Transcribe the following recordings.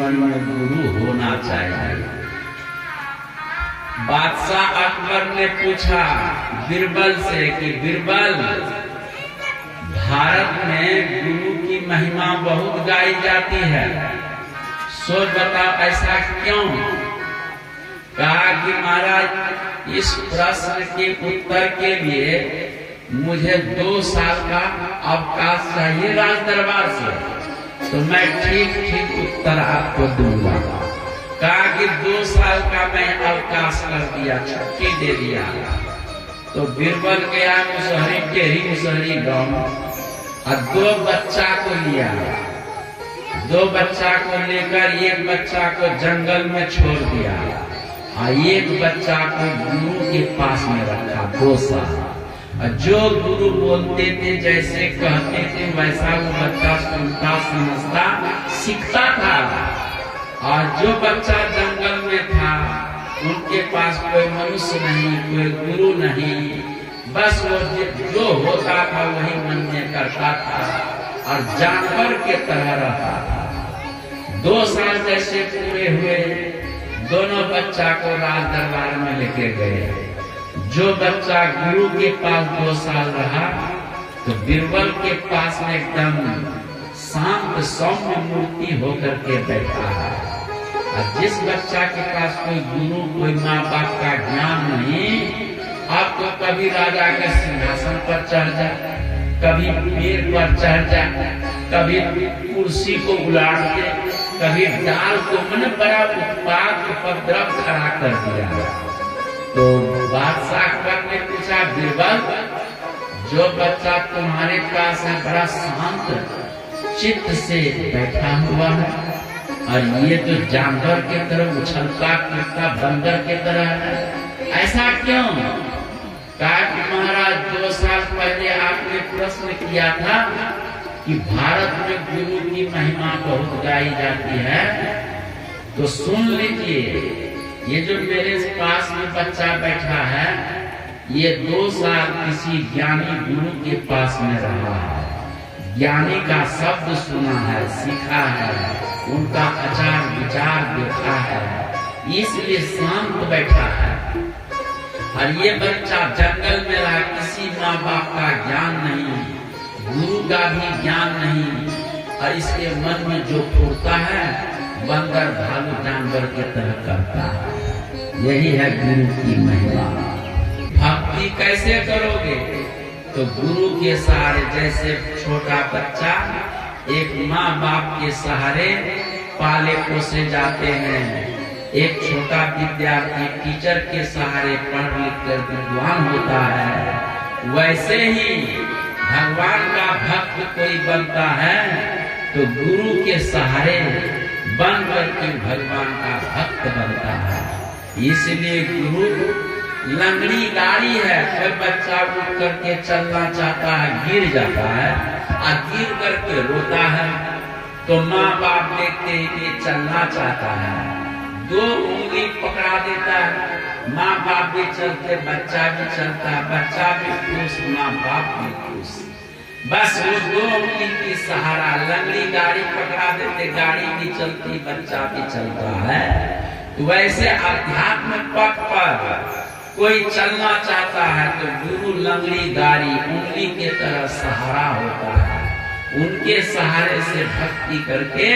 जीवन में गुरु होना चाहिए। बादशाह अकबर ने पूछा बीरबल से कि बीरबल, भारत में गुरु की महिमा बहुत गाई जाती है, सोच बताओ ऐसा क्यों? कहा कि महाराज, इस प्रश्न के उत्तर के लिए मुझे 2 साल का अवकाश चाहिए राज दरबार से, तो मैं ठीक ठीक उत्तर आपको दूंगा। कहा कि 2 साल का मैं अवकाश कर दिया, छुट्टी दे दिया। तो बीरबल गया मुसहरी, टेढ़ी मुसहरी गांव और 2 बच्चा को लिया। 2 बच्चा को लेकर एक बच्चा को जंगल में छोड़ दिया और एक बच्चा को गुरु के पास में रखा 2 साल। और जो गुरु बोलते थे, जैसे कहते थे, वैसा वो बच्चा सुनता, समझता, सीखता था। और जो बच्चा जंगल में था, उनके पास कोई मनुष्य नहीं, कोई गुरु नहीं, बस वो जो होता था वही मन में करता था और जानवर के तरह रहता था। 2 साल जैसे पूरे हुए, दोनों बच्चा को राज दरबार में लेके गए। जो बच्चा गुरु के पास 2 साल रहा, तो बीरबल के पास में एकदम शांत सौम्य मूर्ति होकर के बैठा है। और जिस बच्चा के पास कोई गुरु, कोई माँ बाप का ज्ञान नहीं, आप तो कभी राजा के सिंहासन पर चढ़ जाए, कभी पेड़ पर चढ़ जाए, कभी कुर्सी को उलाट दे, कभी डाल को, मन बड़ा उत्पाद उपद्रव खड़ा कर दिया। तो बादशाह अकबर ने पूछा, बीरबल, जो बच्चा तुम्हारे पास है बड़ा शांत चित्त से बैठा हुआ है, और ये तो जानवर के तरह उछलता कूदता बंदर के तरह है, ऐसा क्यों? कहा कि महाराज, 2 साल पहले आपने प्रश्न किया था कि भारत में गुरु की महिमा बहुत गाई जाती है, तो सुन लीजिए, ये जो मेरे पास में बच्चा बैठा है, ये 2 साल किसी ज्ञानी गुरु के पास में रहा है, ज्ञानी का शब्द सुना है, सीखा है, उनका आचार विचार देखा है, इसलिए शांत बैठा है। और ये बच्चा जंगल में रहा, किसी माँ बाप का ज्ञान नहीं, गुरु का भी ज्ञान नहीं, और इसके मन में जो फूटता है बंदर भालू जानवर के तरह करता है। यही है गुरु की महिमा। भक्ति कैसे करोगे? तो गुरु के सहारे, जैसे छोटा बच्चा एक माँ बाप के सहारे पाले पोसे जाते हैं, एक छोटा विद्यार्थी टीचर के सहारे पढ़ लिख कर विद्वान होता है, वैसे ही भगवान का भक्त कोई बनता है तो गुरु के सहारे बनकर के भगवान का भक्त बनता है। इसलिए गुरु लंगड़ी गाड़ी है, कोई बच्चा उठ करके चलना चाहता है, गिर जाता है और गिर करके रोता है, तो माँ बाप देखते हैं कि चलना चाहता है, 2 उंगली पकड़ा देता है, माँ बाप भी चलते, बच्चा भी चलता, बच्चा भी खुश, माँ बाप भी खुश। बस वो 2 उंगली की सहारा, लंगड़ी गाड़ी पकड़ा देते, गाड़ी भी चलती, बच्चा भी चलता है। तो वैसे अध्यात्म पथ पर कोई चलना चाहता है तो गुरु लंगड़ी गाड़ी उंगली के तरह सहारा होता है, उनके सहारे से भक्ति करके,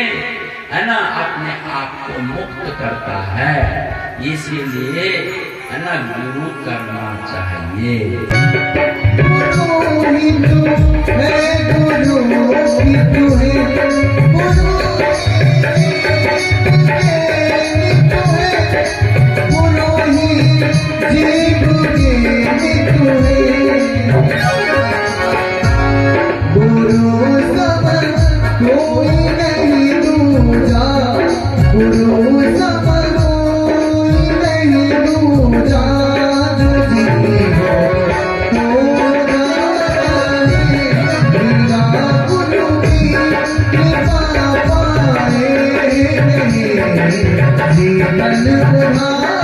है ना, अपने आप को मुक्त करता है। इसीलिए, है ना, गुरु करना चाहिए। जीवन तुम्हारा है।